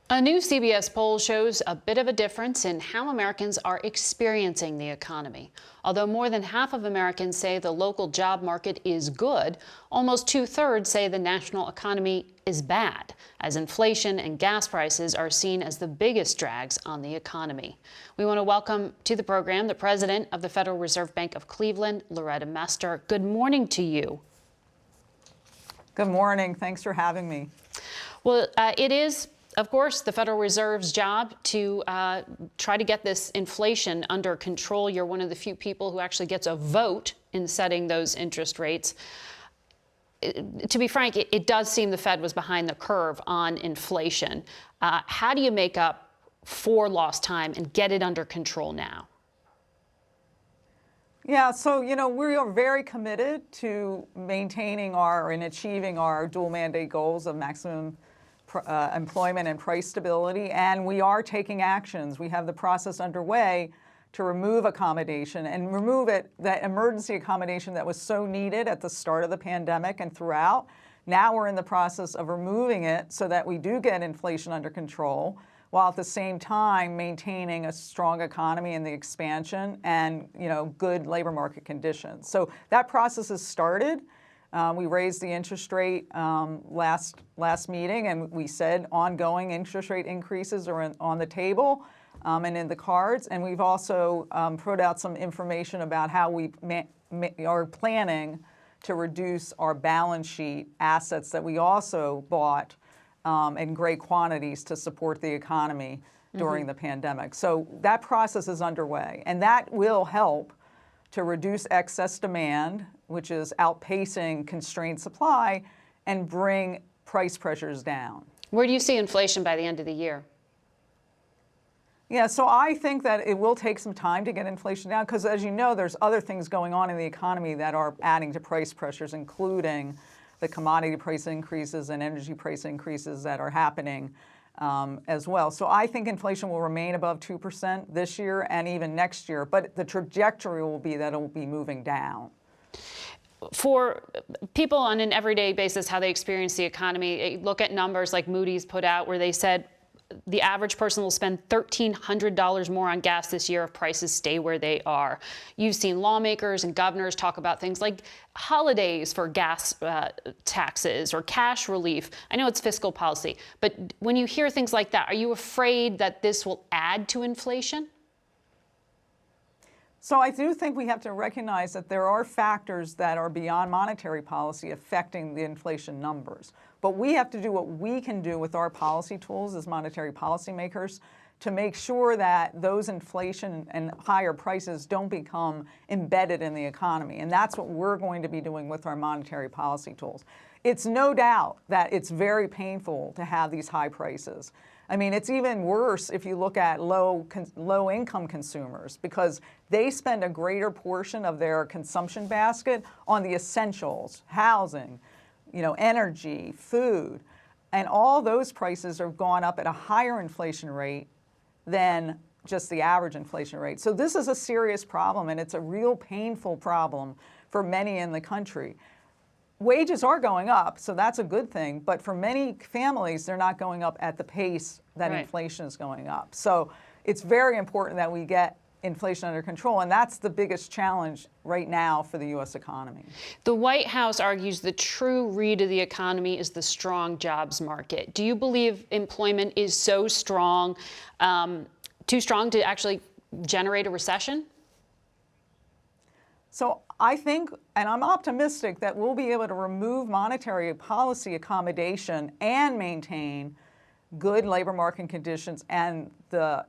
A new CBS poll shows a bit of a difference in how Americans are experiencing the economy. Although more than half of Americans say the local job market is good, almost two-thirds say the national economy is bad, as inflation and gas prices are seen as the biggest drags on the economy. We want to welcome to the program the president of the Federal Reserve Bank of Cleveland, Loretta Mester. Good morning to you. Good morning. Thanks for having me. Well, it is, of course, the Federal Reserve's job to try to get this inflation under control. You're one of the few people who actually gets a vote in setting those interest rates. To be frank, it does seem the Fed was behind the curve on inflation. How do you make up for lost time and get it under control now? Yeah, so, we are very committed to maintaining and achieving our dual mandate goals of maximum employment and price stability, and we are taking actions. We have the process underway to remove accommodation and remove that emergency accommodation that was so needed at the start of the pandemic and throughout. Now we're in the process of removing it so that we do get inflation under control, while at the same time maintaining a strong economy and the expansion and good labor market conditions. So that process has started. We raised the interest rate last meeting, and we said ongoing interest rate increases are on the table and in the cards. And we've also put out some information about how we are planning to reduce our balance sheet assets that we also bought in great quantities to support the economy during the pandemic. So that process is underway, and that will help to reduce excess demand, which is outpacing constrained supply, and bring price pressures down. Where do you see inflation by the end of the year? Yeah, so I think that it will take some time to get inflation down because, as you know, there's other things going on in the economy that are adding to price pressures, including the commodity price increases and energy price increases that are happening as well. So I think inflation will remain above 2% this year and even next year, but the trajectory will be that it will be moving down. For people on an everyday basis, how they experience the economy, look at numbers like Moody's put out where they said the average person will spend $1,300 more on gas this year if prices stay where they are. You've seen lawmakers and governors talk about things like holidays for gas taxes or cash relief. I know it's fiscal policy, but when you hear things like that, are you afraid that this will add to inflation? So I do think we have to recognize that there are factors that are beyond monetary policy affecting the inflation numbers. But we have to do what we can do with our policy tools as monetary policymakers to make sure that those inflation and higher prices don't become embedded in the economy. And that's what we're going to be doing with our monetary policy tools. It's no doubt that it's very painful to have these high prices. I mean, it's even worse if you look at low-income consumers because they spend a greater portion of their consumption basket on the essentials, housing, energy, food, and all those prices have gone up at a higher inflation rate than just the average inflation rate. So this is a serious problem, and it's a real painful problem for many in the country. Wages are going up, so that's a good thing, but for many families, they're not going up at the pace that inflation is going up. So it's very important that we get inflation under control, and that's the biggest challenge right now for the U.S. economy. The White House argues the true read of the economy is the strong jobs market. Do you believe employment is so strong, too strong to actually generate a recession? So I think, and I'm optimistic, that we'll be able to remove monetary policy accommodation and maintain good labor market conditions and the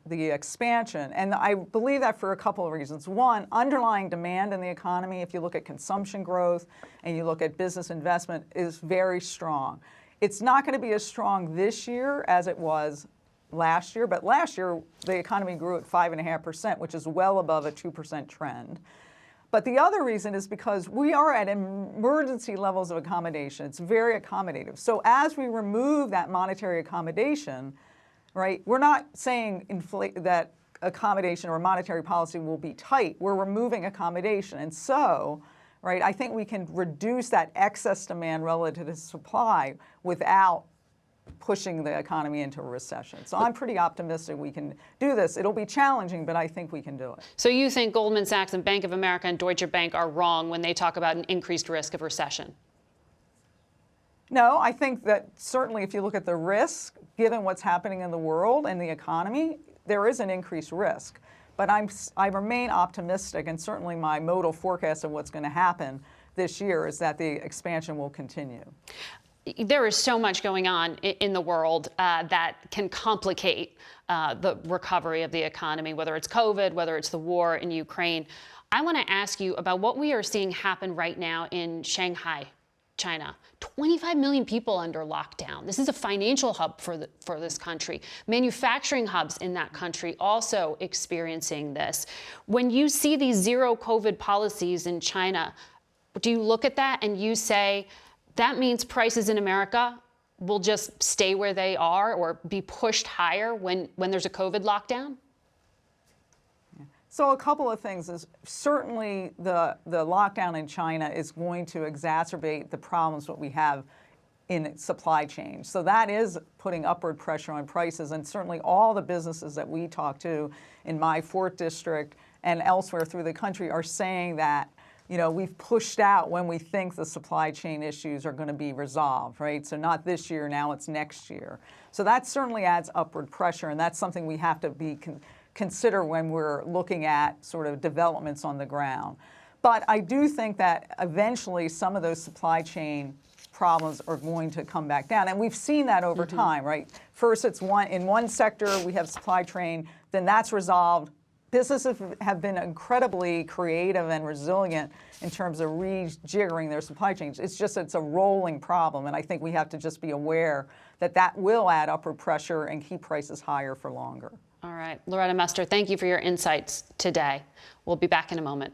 expansion. And I believe that for a couple of reasons. One, underlying demand in the economy, if you look at consumption growth and you look at business investment, is very strong. It's not going to be as strong this year as it was last year, but last year the economy grew at 5.5%, which is well above a 2% trend. But the other reason is because we are at emergency levels of accommodation. It's very accommodative. So as we remove that monetary accommodation, right, we're not saying that accommodation or monetary policy will be tight. We're removing accommodation. And so, right, I think we can reduce that excess demand relative to supply without pushing the economy into a recession. So I'm pretty optimistic we can do this. It'll be challenging, but I think we can do it. So you think Goldman Sachs and Bank of America and Deutsche Bank are wrong when they talk about an increased risk of recession? No, I think that certainly if you look at the risk, given what's happening in the world and the economy, there is an increased risk. But I remain optimistic, and certainly my modal forecast of what's going to happen this year is that the expansion will continue. There is so much going on in the world that can complicate the recovery of the economy, whether it's COVID, whether it's the war in Ukraine. I want to ask you about what we are seeing happen right now in Shanghai, China. 25 million people under lockdown. This is a financial hub for this country. Manufacturing hubs in that country also experiencing this. When you see these zero COVID policies in China, do you look at that and you say, that means prices in America will just stay where they are or be pushed higher when there's a COVID lockdown? So a couple of things is certainly the lockdown in China is going to exacerbate the problems that we have in supply chain. So that is putting upward pressure on prices, and certainly all the businesses that we talk to in my 4th district and elsewhere through the country are saying that, you know, we've pushed out when we think the supply chain issues are going to be resolved, right? So not this year, now it's next year. So that certainly adds upward pressure, and that's something we have to consider when we're looking at sort of developments on the ground. But I do think that eventually some of those supply chain problems are going to come back down. And we've seen that over time, right? First, it's in one sector, we have supply chain, then that's resolved. Businesses have been incredibly creative and resilient in terms of rejiggering their supply chains. It's a rolling problem, and I think we have to just be aware that that will add upward pressure and keep prices higher for longer. All right. Loretta Mester, thank you for your insights today. We'll be back in a moment.